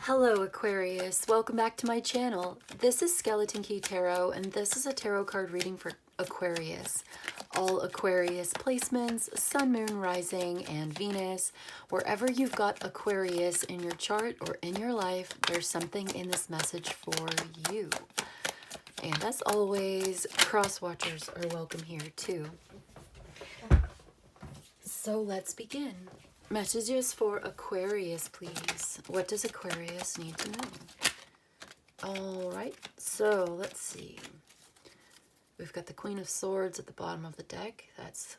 Hello Aquarius, welcome back to my channel. This is Skeleton Key Tarot and this is a tarot card reading for Aquarius. All Aquarius placements, Sun, Moon, Rising, and Venus. Wherever you've got Aquarius in your chart or in your life, there's something in this message for you. And as always, cross watchers are welcome here too. So let's begin. Messages for Aquarius, please. What does Aquarius need to know? All right, so let's see. We've got the Queen of Swords at the bottom of the deck. That's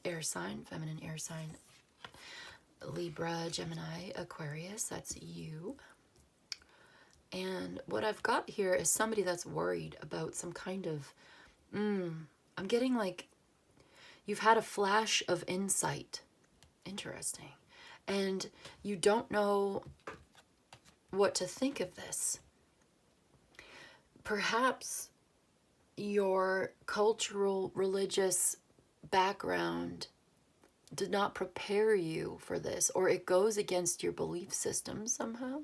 air sign, feminine air sign. Libra, Gemini, Aquarius, that's you. And what I've got here is somebody that's worried about some kind of, I'm getting like, you've had a flash of insight. Interesting. And you don't know what to think of this. Perhaps your cultural, religious background did not prepare you for this, or it goes against your belief system somehow.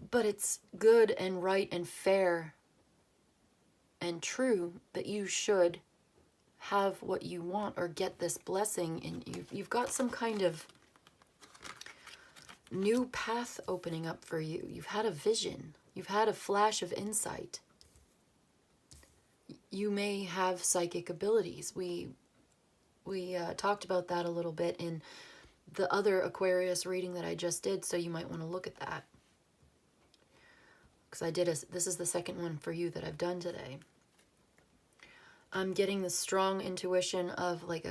But it's good and right and fair and true that you should have what you want or get this blessing, and you've got some kind of new path opening up for you. You've had a vision. You've had a flash of insight. You may have psychic abilities. We talked about that a little bit in the other Aquarius reading that I just did, so you might want to look at that. Because this is the second one for you that I've done today. I'm getting the strong intuition of like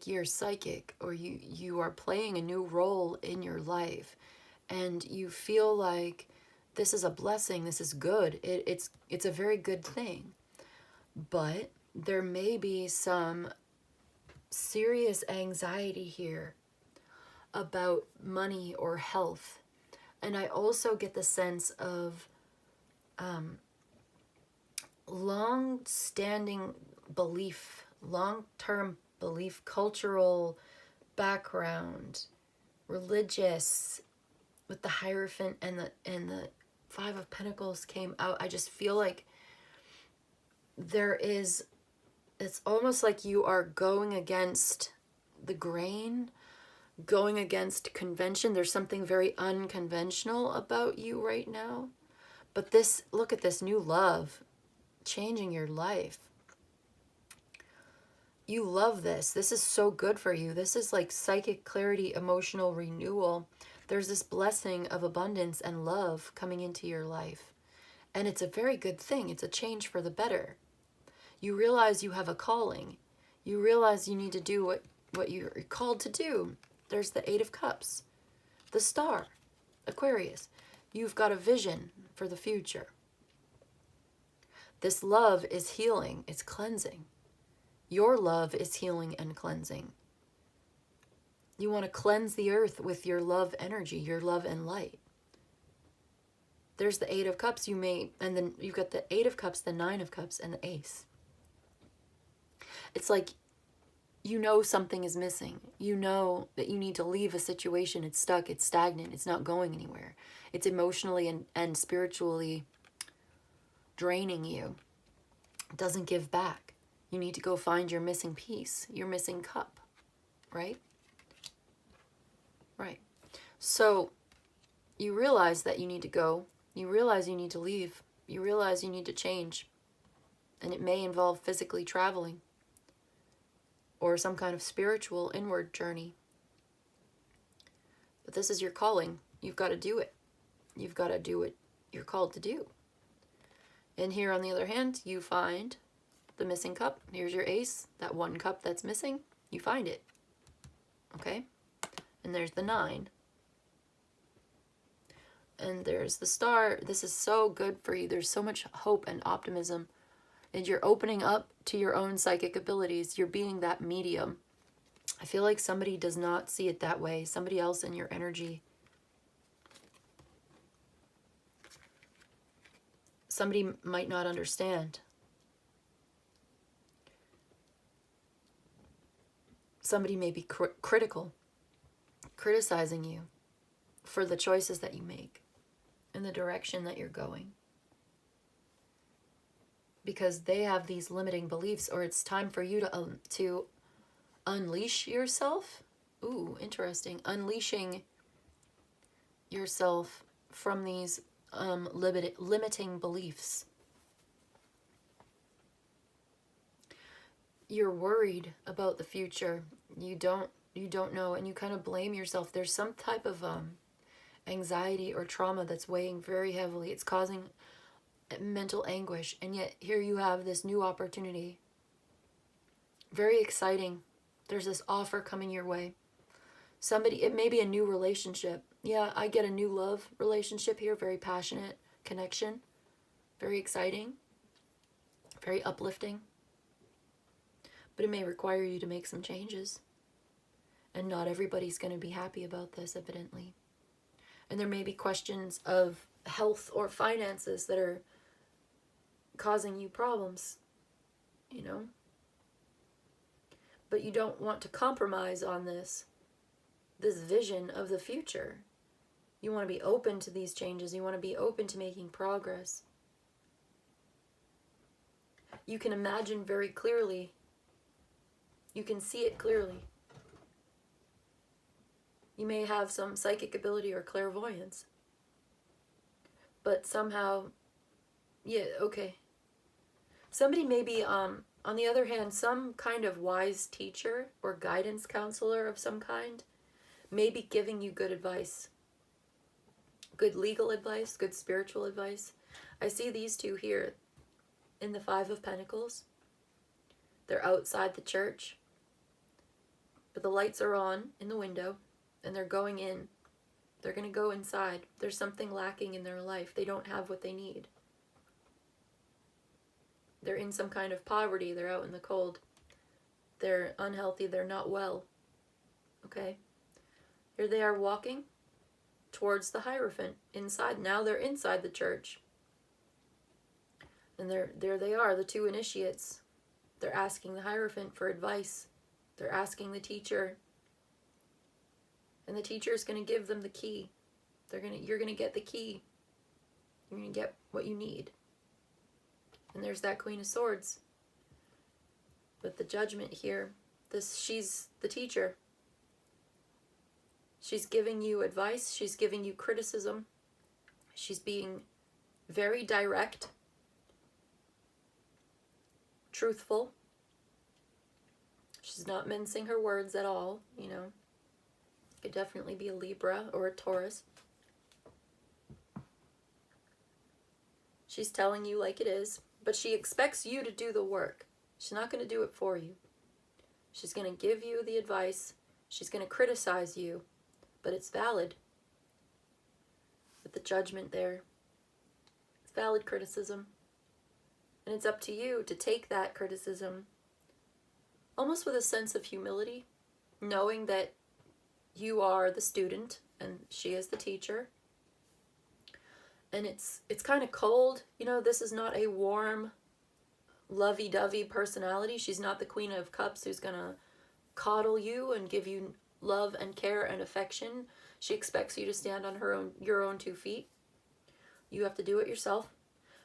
you're psychic, or you are playing a new role in your life, and you feel like this is a blessing, this is good, it's a very good thing. But there may be some serious anxiety here about money or health. And I also get the sense of long-standing belief, long-term belief, cultural background, religious, with the Hierophant and the Five of Pentacles came out. I just feel like it's almost like you are going against the grain, going against convention. There's something very unconventional about you right now. But look at this new love changing your life. You love this. This is so good for you. This is like psychic clarity, emotional renewal. There's this blessing of abundance and love coming into your life. And it's a very good thing. It's a change for the better. You realize you have a calling. You realize you need to do what you're called to do. There's the Eight of Cups, the Star, Aquarius. You've got a vision for the future. This love is healing, it's cleansing. Your love is healing and cleansing. You want to cleanse the earth with your love energy, your love and light. There's the Eight of Cups, and then you've got the Eight of Cups, the Nine of Cups, and the Ace. It's like, you know something is missing. You know that you need to leave a situation. It's stuck, it's stagnant, it's not going anywhere. It's emotionally and spiritually draining you. It doesn't give back. You need to go find your missing piece, your missing cup, right? Right. So you realize that you need to go. You realize you need to leave. You realize you need to change. And it may involve physically traveling or some kind of spiritual inward journey. But this is your calling. You've got to do it. You've got to do what you're called to do. And here, on the other hand, you find the missing cup. Here's your ace, that one cup that's missing. You find it. Okay? And there's the 9. And there's the Star. This is so good for you. There's so much hope and optimism. And you're opening up to your own psychic abilities. You're being that medium. I feel like somebody does not see it that way. Somebody else in your energy. Somebody might not understand. Somebody may be critical. criticizing you for the choices that you make and the direction that you're going. Because they have these limiting beliefs, or it's time for you to unleash yourself. Ooh, interesting. Unleashing yourself from these limiting beliefs. You're worried about the future. You don't know, and you kind of blame yourself. There's some type of anxiety or trauma that's weighing very heavily. It's causing mental anguish, and yet here you have this new opportunity. Very exciting. There's this offer coming your way. It may be a new relationship. Yeah, I get a new love relationship here. Very passionate connection. Very exciting. Very uplifting. But it may require you to make some changes. And not everybody's going to be happy about this, evidently. And there may be questions of health or finances that are causing you problems, you know. But you don't want to compromise on this vision of the future. You want to be open to these changes. You want to be open to making progress. You can imagine very clearly. You can see it clearly. You may have some psychic ability or clairvoyance. But somehow, yeah, okay. Somebody may be, on the other hand, some kind of wise teacher or guidance counselor of some kind may be giving you good advice. Good legal advice, good spiritual advice. I see these two here in the Five of Pentacles. They're outside the church, but the lights are on in the window, and they're going in. They're going to go inside. There's something lacking in their life. They don't have what they need. They're in some kind of poverty. They're out in the cold. They're unhealthy. They're not well. Okay? Here they are walking towards the Hierophant inside. Now they're inside the church. And there they are, the two initiates. They're asking the Hierophant for advice. They're asking the teacher. And the teacher is going to give them the key. You're going to get the key. You're going to get what you need. And there's that Queen of Swords. But the Judgment here, she's the teacher. She's giving you advice. She's giving you criticism. She's being very direct, truthful. She's not mincing her words at all, you know. Could definitely be a Libra or a Taurus. She's telling you like it is, but she expects you to do the work. She's not going to do it for you. She's going to give you the advice. She's going to criticize you, but it's valid. With the Judgment there, it's valid criticism. And it's up to you to take that criticism almost with a sense of humility, knowing that you are the student and she is the teacher. And it's kind of cold. You know, this is not a warm, lovey-dovey personality. She's not the Queen of Cups who's going to coddle you and give you love and care and affection. She expects you to stand on your own 2 feet. You have to do it yourself.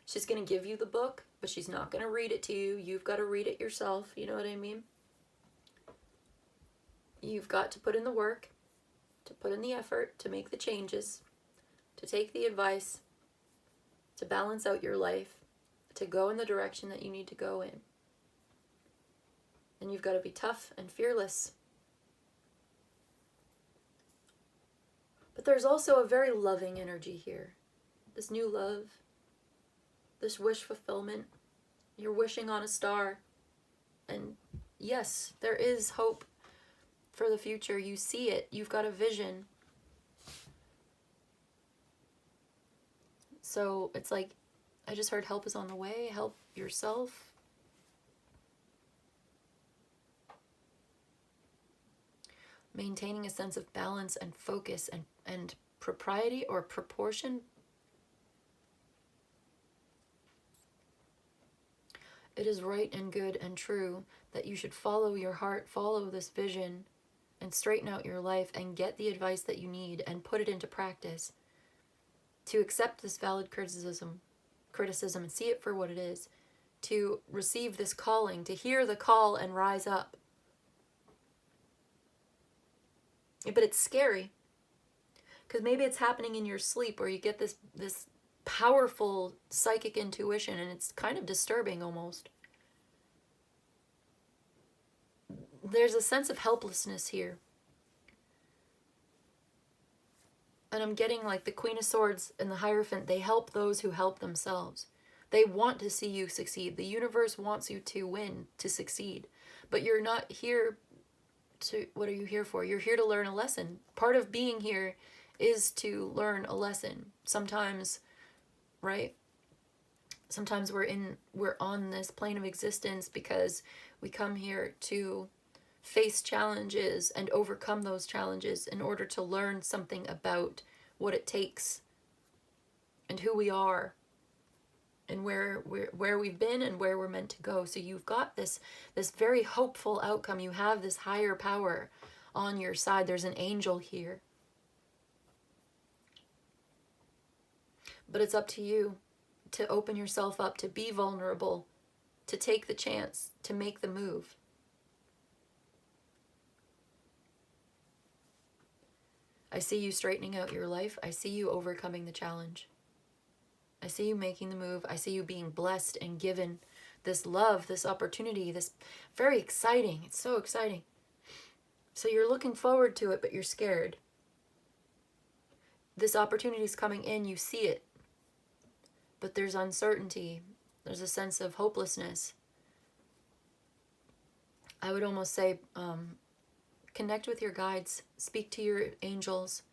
She's going to give you the book, but she's not going to read it to you. You've got to read it yourself. You know what I mean? You've got to put in the work, to put in the effort, to make the changes, to take the advice, to balance out your life, to go in the direction that you need to go in. And you've got to be tough and fearless. But there's also a very loving energy here. This new love, this wish fulfillment. You're wishing on a star. And yes, there is hope for the future. You see it. You've got a vision. So it's like, I just heard help is on the way. Help yourself. Maintaining a sense of balance and focus and propriety or proportion. It is right and good and true that you should follow your heart, follow this vision, and straighten out your life and get the advice that you need and put it into practice. To accept this valid criticism and see it for what it is. To receive this calling, to hear the call and rise up. But it's scary. Because maybe it's happening in your sleep where you get this powerful psychic intuition, and it's kind of disturbing almost. There's a sense of helplessness here. And I'm getting like the Queen of Swords and the Hierophant, they help those who help themselves. They want to see you succeed. The universe wants you to win, to succeed. But you're not here to, what are you here for? You're here to learn a lesson. Part of being here is to learn a lesson. Sometimes, right? Sometimes we're on this plane of existence because we come here to face challenges and overcome those challenges in order to learn something about what it takes and who we are and where we've been and where we're meant to go. So you've got this very hopeful outcome. You have this higher power on your side. There's an angel here. But it's up to you to open yourself up, to be vulnerable, to take the chance, to make the move. I see you straightening out your life. I see you overcoming the challenge. I see you making the move. I see you being blessed and given this love, this opportunity, this very exciting. It's so exciting. So you're looking forward to it, but you're scared. This opportunity is coming in. You see it. But there's uncertainty. There's a sense of hopelessness. I would almost say, connect with your guides. Speak to your angels,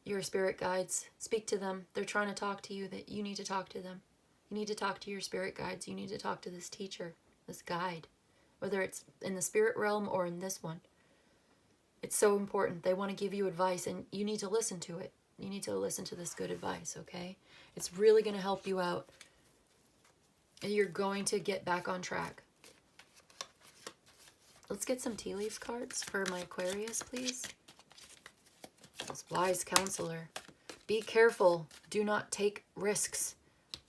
your spirit guides. Speak to them. They're trying to talk to you. That you need to talk to them. You need to talk to your spirit guides. You need to talk to this teacher, this guide, whether it's in the spirit realm or in this one. It's so important. They want to give you advice, and you need to listen to it. You need to listen to this good advice, okay? It's really going to help you out. And you're going to get back on track. Let's get some tea leaves cards for my Aquarius, please. This wise counselor. Be careful. Do not take risks.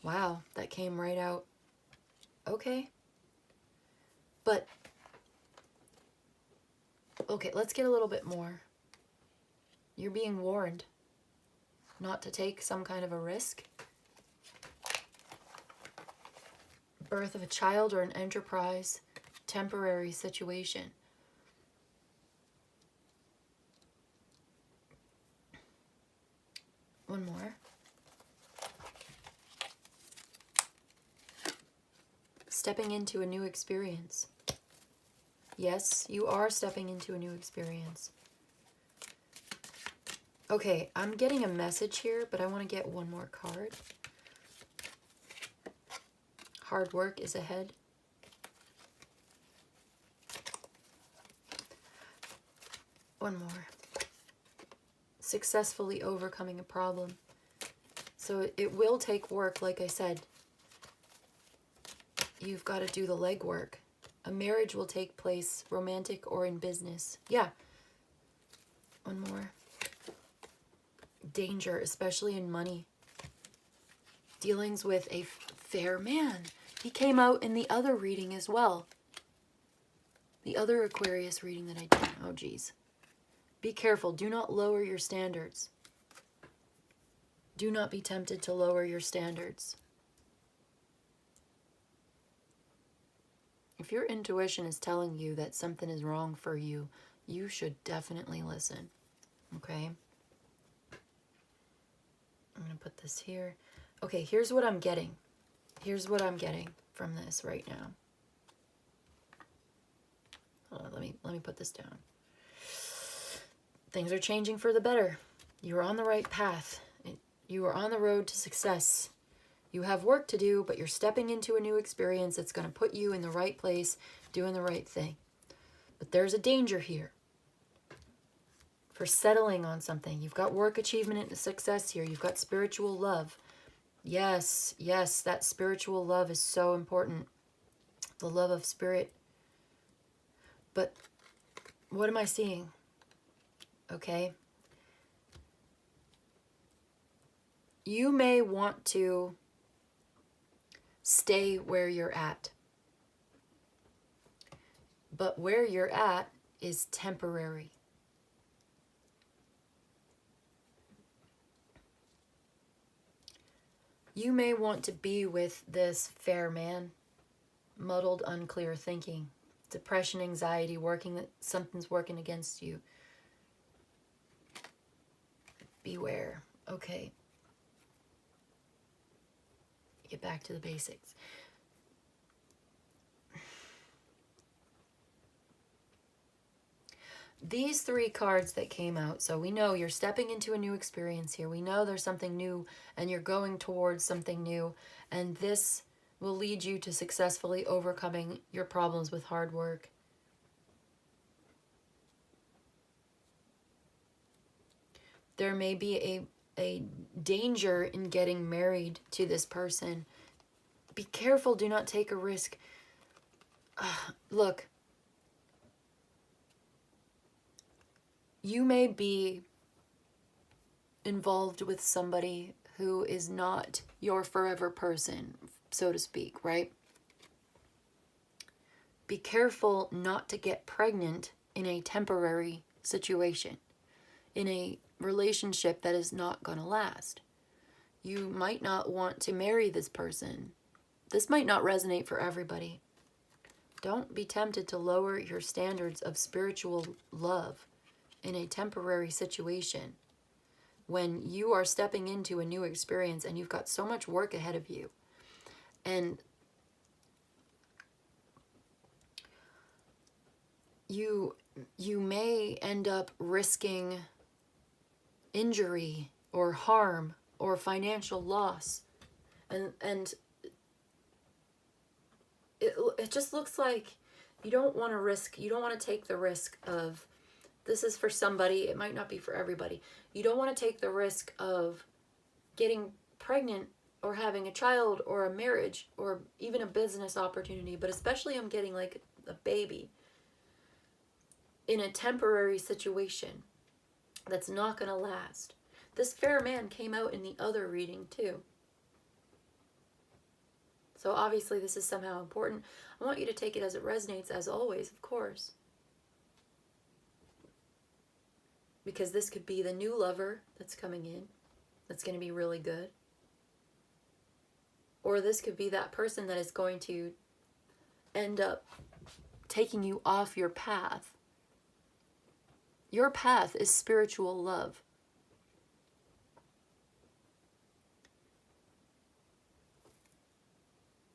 Wow, that came right out. Okay. But, okay, let's get a little bit more. You're being warned not to take some kind of a risk. Birth of a child or an enterprise, temporary situation. One more. Stepping into a new experience. Yes, you are stepping into a new experience. Okay, I'm getting a message here, but I want to get one more card. Hard work is ahead. One more. Successfully overcoming a problem. So it will take work, like I said. You've got to do the legwork. A marriage will take place, romantic or in business. Yeah. One more. Danger, especially in money. Dealings with a fair man. He came out in the other reading as well. The other Aquarius reading that I did. Oh, geez. Be careful. Do not lower your standards. Do not be tempted to lower your standards. If your intuition is telling you that something is wrong for you, you should definitely listen. Okay? I'm going to put this here. Okay, here's what I'm getting. Here's what I'm getting from this right now. Hold on, let me put this down. Things are changing for the better. You're on the right path. You are on the road to success. You have work to do, but you're stepping into a new experience that's going to put you in the right place, doing the right thing. But there's a danger here for settling on something. You've got work achievement and success here. You've got spiritual love. Yes, yes, that spiritual love is so important. The love of spirit. But what am I seeing? okay? You may want to stay where you're at, but where you're at is temporary. You may want to be with this fair man. Muddled, unclear thinking, depression, anxiety, something's working against you. Beware. Okay. Get back to the basics. These 3 cards that came out, so we know you're stepping into a new experience here. We know there's something new and you're going towards something new, and this will lead you to successfully overcoming your problems with hard work. There may be a danger in getting married to this person. Be careful, do not take a risk. Look, you may be involved with somebody who is not your forever person, so to speak, right? Be careful not to get pregnant in a temporary situation, in a relationship that is not going to last. You might not want to marry this person. This might not resonate for everybody. Don't be tempted to lower your standards of spiritual love in a temporary situation when you are stepping into a new experience and you've got so much work ahead of you. And you may end up risking injury or harm or financial loss. And it just looks like you don't want to take the risk of, this is for somebody, it might not be for everybody. You don't want to take the risk of getting pregnant or having a child or a marriage or even a business opportunity, but especially I'm getting like a baby in a temporary situation that's not going to last. This fair man came out in the other reading too. So obviously this is somehow important. I want you to take it as it resonates, as always, of course. Because this could be the new lover that's coming in, that's going to be really good. Or this could be that person that is going to end up taking you off your path. Your path is spiritual love.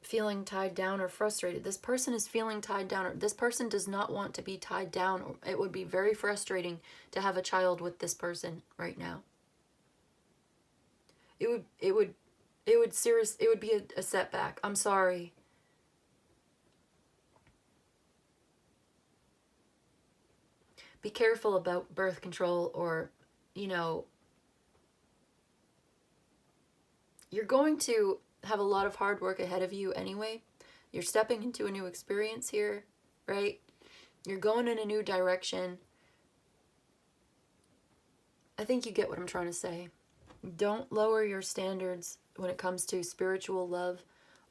Feeling tied down or frustrated. This person is feeling tied down, or this person does not want to be tied down. It would be very frustrating to have a child with this person right now. It would be a setback. I'm sorry. Be careful about birth control, or, you're going to have a lot of hard work ahead of you anyway. You're stepping into a new experience here, right? You're going in a new direction. I think you get what I'm trying to say. Don't lower your standards when it comes to spiritual love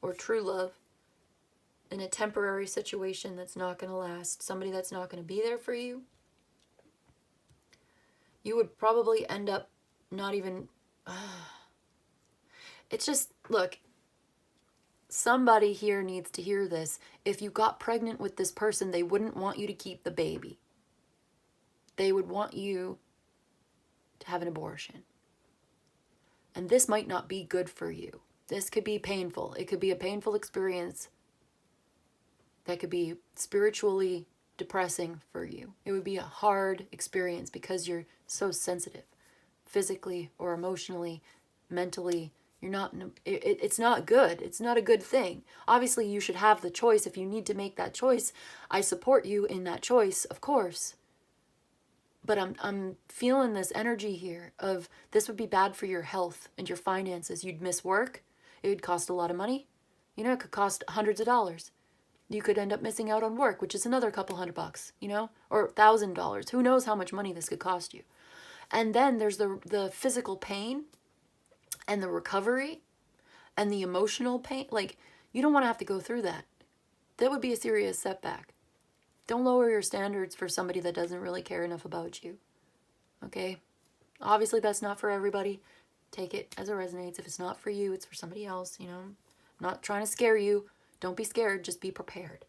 or true love in a temporary situation that's not going to last. Somebody that's not going to be there for you. You would probably end up not even... It's just, look, somebody here needs to hear this. If you got pregnant with this person, they wouldn't want you to keep the baby. They would want you to have an abortion. And this might not be good for you. This could be painful. It could be a painful experience that could be spiritually depressing for you. It would be a hard experience because you're so sensitive, physically or emotionally, mentally. You're not, it's not good. It's not a good thing. Obviously, you should have the choice. If you need to make that choice, I support you in that choice, of course. But I'm feeling this energy here of this would be bad for your health and your finances. You'd miss work. It would cost a lot of money. It could cost hundreds of dollars. You could end up missing out on work, which is another couple $100, or $1,000. Who knows how much money this could cost you. And then there's the physical pain and the recovery and the emotional pain. Like, you don't want to have to go through that. That would be a serious setback. Don't lower your standards for somebody that doesn't really care enough about you. Okay? Obviously, that's not for everybody. Take it as it resonates. If it's not for you, it's for somebody else, you know. I'm not trying to scare you. Don't be scared. Just be prepared.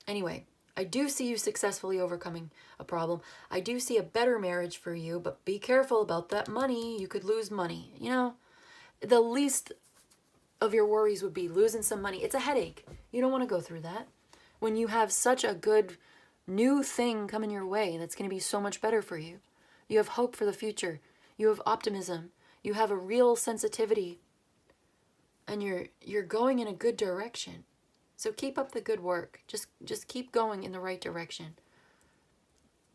Anyway, I do see you successfully overcoming a problem. I do see a better marriage for you, but be careful about that money. You could lose money. You know, the least of your worries would be losing some money. It's a headache. You don't want to go through that. When you have such a good new thing coming your way that's going to be so much better for you. You have hope for the future. You have optimism. You have a real sensitivity. And you're going in a good direction. So keep up the good work. Just keep going in the right direction.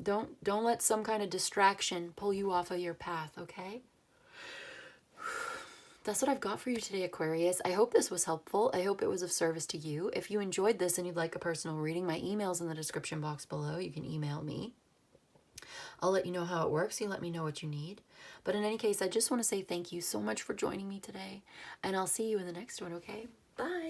Don't let some kind of distraction pull you off of your path, okay? That's what I've got for you today, Aquarius. I hope this was helpful. I hope it was of service to you. If you enjoyed this and you'd like a personal reading, my email's in the description box below. You can email me. I'll let you know how it works. You let me know what you need. But in any case, I just want to say thank you so much for joining me today. And I'll see you in the next one, okay? Bye.